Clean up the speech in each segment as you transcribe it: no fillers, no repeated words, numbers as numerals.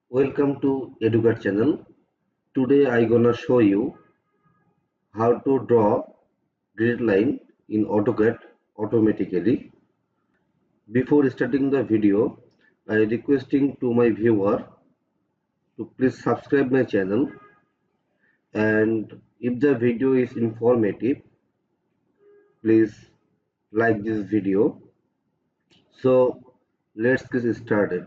Welcome to AutoCAD channel. Today I gonna show you how to draw grid line in AutoCAD automatically. Before starting the video, I requesting to my viewer to please subscribe my channel, and if the video is informative, please like this video. So let's get started.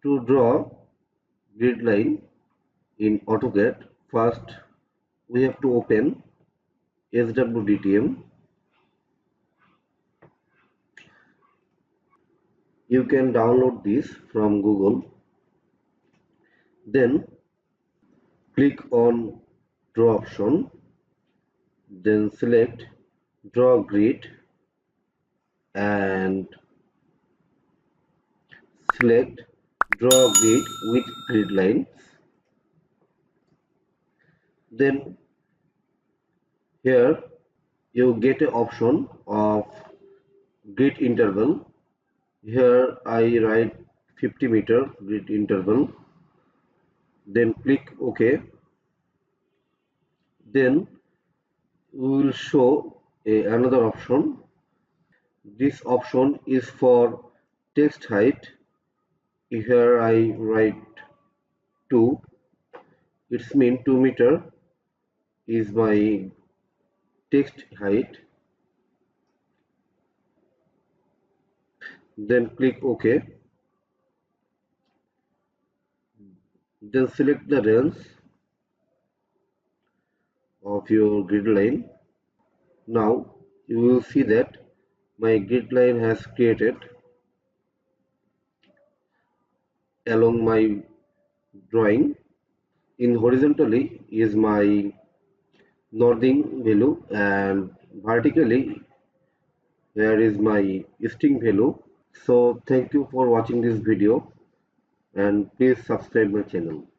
To draw grid line in AutoCAD, first we have to open SWDTM. You can download this from Google. Then click on draw option, then select draw grid and select draw grid with grid lines. Then here you get an option of grid interval. Here I write 50-meter grid interval. Then click OK. Then we will show another option. This option is for text height. Here I write 2. It's mean 2 meter is my text height. Then click OK. Then select the range of your grid line. Now you will see that my grid line has created along my drawing. In horizontally is my northing value, and vertically here is my easting value. So thank you for watching this video, and please subscribe my channel.